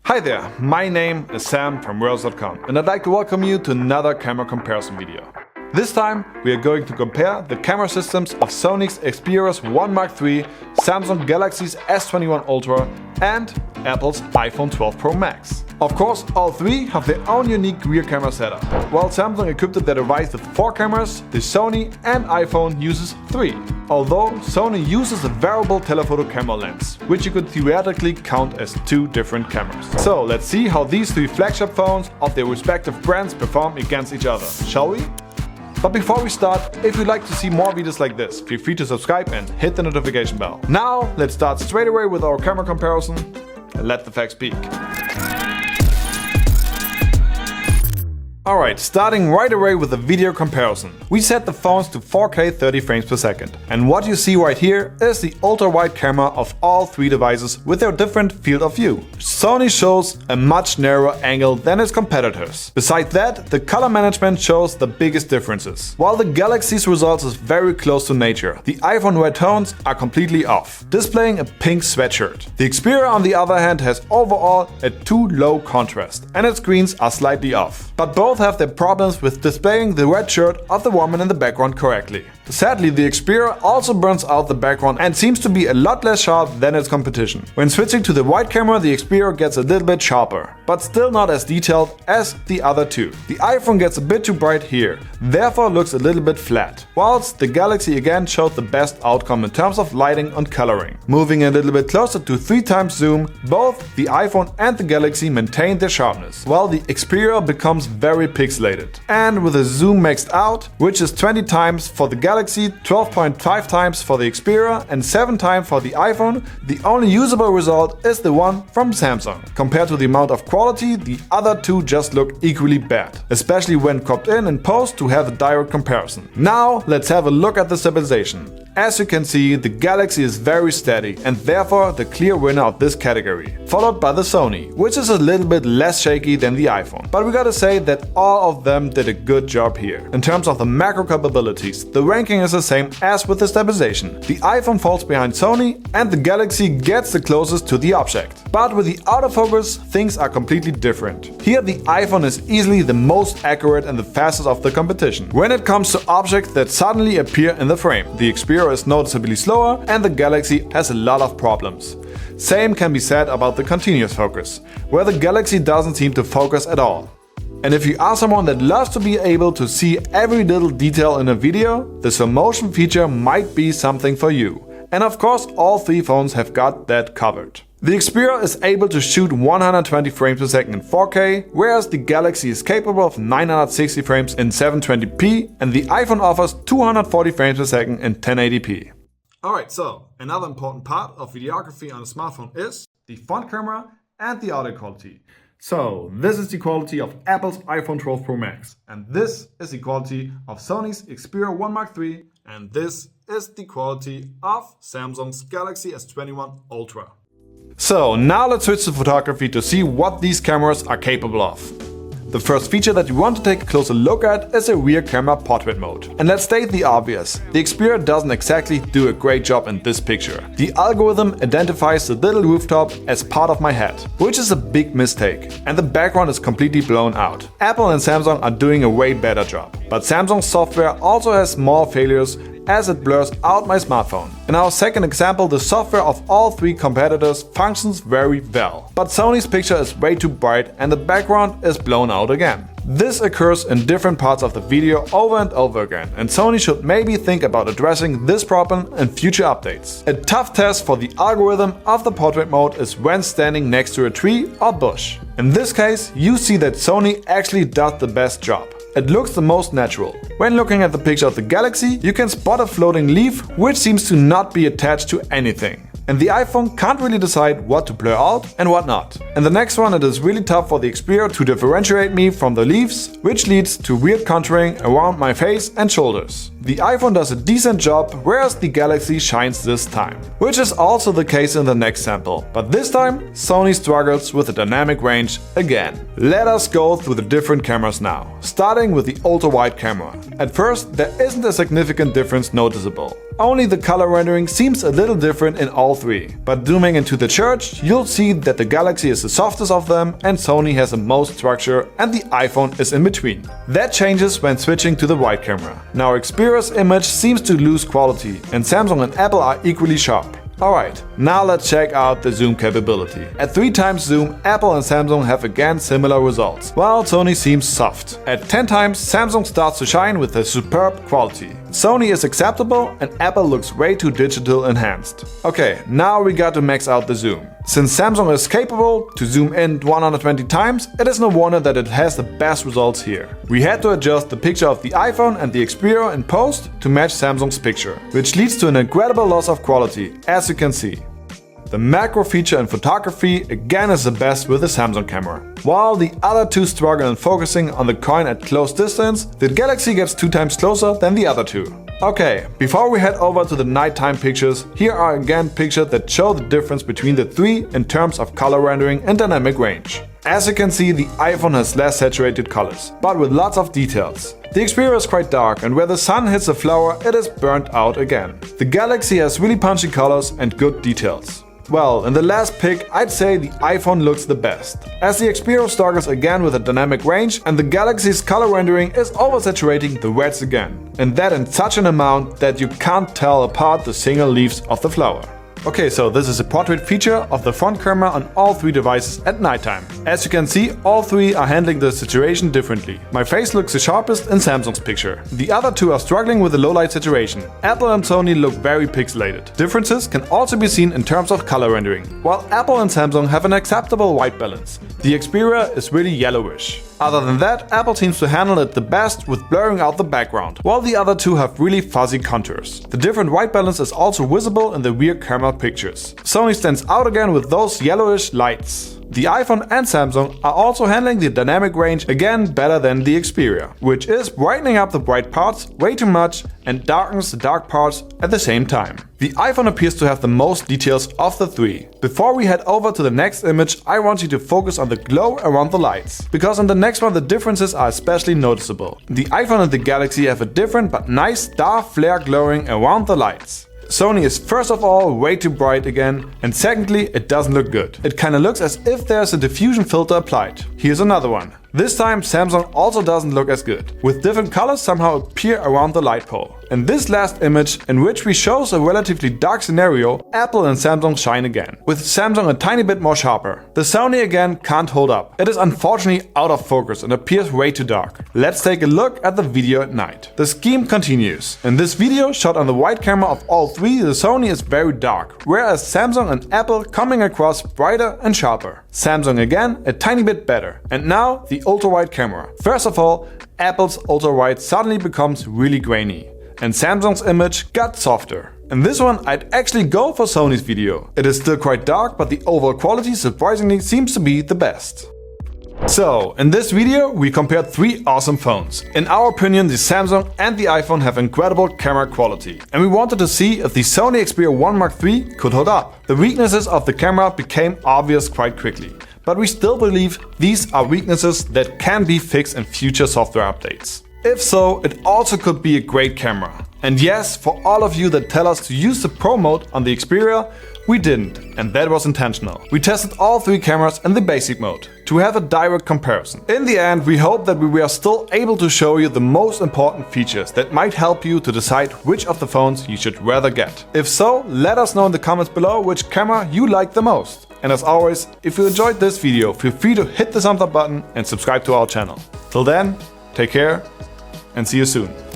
Hi there, my name is Sam from Worlds.com and I'd like to welcome you to another camera comparison video. This time we are going to compare the camera systems of Sony's Xperia's 1 Mark III, Samsung Galaxy's S21 Ultra and Apple's iPhone 12 Pro Max. Of course, all three have their own unique rear camera setup. While Samsung equipped their device with 4 cameras, the Sony and iPhone uses 3. Although Sony uses a variable telephoto camera lens, which you could theoretically count as 2 different cameras. So let's see how these 3 flagship phones of their respective brands perform against each other, shall we? But before we start, if you'd like to see more videos like this, feel free to subscribe and hit the notification bell. Now, let's start straight away with our camera comparison and let the facts speak. Alright, starting right away with the video comparison. We set the phones to 4K 30 frames per second. And what you see right here is the ultra-wide camera of all 3 devices with their different field of view. Sony shows a much narrower angle than its competitors. Besides that, the color management shows the biggest differences. While the Galaxy's results is very close to nature, the iPhone red tones are completely off, displaying a pink sweatshirt. The Xperia on the other hand has overall a too low contrast and its screens are slightly off. But both have their problems with displaying the red shirt of the woman in the background correctly. Sadly, the Xperia also burns out the background and seems to be a lot less sharp than its competition. When switching to the wide camera, the Xperia gets a little bit sharper, but still not as detailed as the other 2. The iPhone gets a bit too bright here, therefore looks a little bit flat, whilst the Galaxy again showed the best outcome in terms of lighting and coloring. Moving a little bit closer to 3 times zoom, both the iPhone and the Galaxy maintain their sharpness, while the Xperia becomes very pixelated. And with a zoom maxed out, which is 20 times for the Galaxy, 12.5 times for the Xperia and 7 times for the iPhone, the only usable result is the one from Samsung. Compared to the amount of quality, the other 2 just look equally bad, especially when cropped in and post to have a direct comparison. Now let's have a look at the stabilization. As you can see, the Galaxy is very steady and therefore the clear winner of this category, followed by the Sony, which is a little bit less shaky than the iPhone. But we gotta say that all of them did a good job here. In terms of the macro capabilities, the ranking is the same as with the stabilization. The iPhone falls behind Sony and the Galaxy gets the closest to the object. But with the autofocus, things are completely different. Here the iPhone is easily the most accurate and the fastest of the competition. When it comes to objects that suddenly appear in the frame, the Xperia is noticeably slower and the Galaxy has a lot of problems. Same can be said about the continuous focus, where the Galaxy doesn't seem to focus at all. And if you are someone that loves to be able to see every little detail in a video, the slow motion feature might be something for you. And of course, all 3 phones have got that covered. The Xperia is able to shoot 120 frames per second in 4K, whereas the Galaxy is capable of 960 frames in 720p and the iPhone offers 240 frames per second in 1080p. Alright, so another important part of videography on a smartphone is the front camera and the audio quality. So this is the quality of Apple's iPhone 12 Pro Max, and this is the quality of Sony's Xperia 1 Mark III, and this is the quality of Samsung's Galaxy S21 Ultra. So now let's switch to photography to see what these cameras are capable of. The first feature that you want to take a closer look at is a rear camera portrait mode. And let's state the obvious, the Xperia doesn't exactly do a great job in this picture. The algorithm identifies the little rooftop as part of my head, which is a big mistake, and the background is completely blown out. Apple and Samsung are doing a way better job, but Samsung's software also has small failures as it blurs out my smartphone. In our second example, the software of all 3 competitors functions very well. But Sony's picture is way too bright and the background is blown out again. This occurs in different parts of the video over and over again, and Sony should maybe think about addressing this problem in future updates. A tough test for the algorithm of the portrait mode is when standing next to a tree or bush. In this case, you see that Sony actually does the best job. It looks the most natural. When looking at the picture of the Galaxy, you can spot a floating leaf which seems to not be attached to anything. And the iPhone can't really decide what to blur out and what not. In the next one, it is really tough for the Xperia to differentiate me from the leaves, which leads to weird contouring around my face and shoulders. The iPhone does a decent job, whereas the Galaxy shines this time. Which is also the case in the next sample, but this time Sony struggles with the dynamic range again. Let us go through the different cameras now, starting with the ultra-wide camera. At first, there isn't a significant difference noticeable. Only the color rendering seems a little different in all three. But zooming into the church, you'll see that the Galaxy is the softest of them and Sony has the most structure and the iPhone is in between. That changes when switching to the wide camera. Now Xperia's image seems to lose quality and Samsung and Apple are equally sharp. Alright, now let's check out the zoom capability. At 3x zoom, Apple and Samsung have again similar results, while Sony seems soft. At 10x, Samsung starts to shine with a superb quality. Sony is acceptable and Apple looks way too digital enhanced. Okay, now we got to max out the zoom. Since Samsung is capable to zoom in 120 times, it is no wonder that it has the best results here. We had to adjust the picture of the iPhone and the Xperia in post to match Samsung's picture, which leads to an incredible loss of quality, as you can see. The macro feature in photography again is the best with the Samsung camera. While the other two struggle in focusing on the coin at close distance, the Galaxy gets 2 times closer than the other two. Okay, before we head over to the nighttime pictures, here are again pictures that show the difference between the three in terms of color rendering and dynamic range. As you can see, the iPhone has less saturated colors, but with lots of details. The Xperia is quite dark and where the sun hits the flower, it is burnt out again. The Galaxy has really punchy colors and good details. Well, in the last pick, I'd say the iPhone looks the best, as the Xperia struggles again with a dynamic range and the Galaxy's color rendering is oversaturating the reds again, and that in such an amount that you can't tell apart the single leaves of the flower. Okay, so this is a portrait feature of the front camera on all three devices at nighttime. As you can see, all three are handling the situation differently. My face looks the sharpest in Samsung's picture. The other two are struggling with the low light situation. Apple and Sony look very pixelated. Differences can also be seen in terms of color rendering. While Apple and Samsung have an acceptable white balance, the Xperia is really yellowish. Other than that, Apple seems to handle it the best with blurring out the background, while the other two have really fuzzy contours. The different white balance is also visible in the rear camera pictures. Sony stands out again with those yellowish lights. The iPhone and Samsung are also handling the dynamic range again better than the Xperia, which is brightening up the bright parts way too much and darkens the dark parts at the same time. The iPhone appears to have the most details of the three. Before we head over to the next image, I want you to focus on the glow around the lights, because on the next one the differences are especially noticeable. The iPhone and the Galaxy have a different but nice star flare glowing around the lights. Sony is first of all way too bright again, and secondly it doesn't look good. It kinda looks as if there's a diffusion filter applied. Here's another one. This time Samsung also doesn't look as good, with different colors somehow appear around the light pole. In this last image, in which we shows a relatively dark scenario, Apple and Samsung shine again, with Samsung a tiny bit more sharper. The Sony again can't hold up. It is unfortunately out of focus and appears way too dark. Let's take a look at the video at night. The scheme continues. In this video shot on the wide camera of all three, the Sony is very dark, whereas Samsung and Apple coming across brighter and sharper. Samsung again a tiny bit better. And now the ultra-wide camera. First of all, Apple's ultra-wide suddenly becomes really grainy, and Samsung's image got softer. In this one, I'd actually go for Sony's video. It is still quite dark, but the overall quality surprisingly seems to be the best. So, in this video we compared three awesome phones. In our opinion, the Samsung and the iPhone have incredible camera quality, and we wanted to see if the Sony Xperia 1 Mark III could hold up. The weaknesses of the camera became obvious quite quickly, but we still believe these are weaknesses that can be fixed in future software updates. If so, it also could be a great camera. And yes, for all of you that tell us to use the Pro mode on the Xperia, we didn't, and that was intentional. We tested all three cameras in the basic mode to have a direct comparison. In the end, we hope that we were still able to show you the most important features that might help you to decide which of the phones you should rather get. If so, let us know in the comments below which camera you like the most. And as always, if you enjoyed this video, feel free to hit the thumbs up button and subscribe to our channel. Till then, take care and see you soon.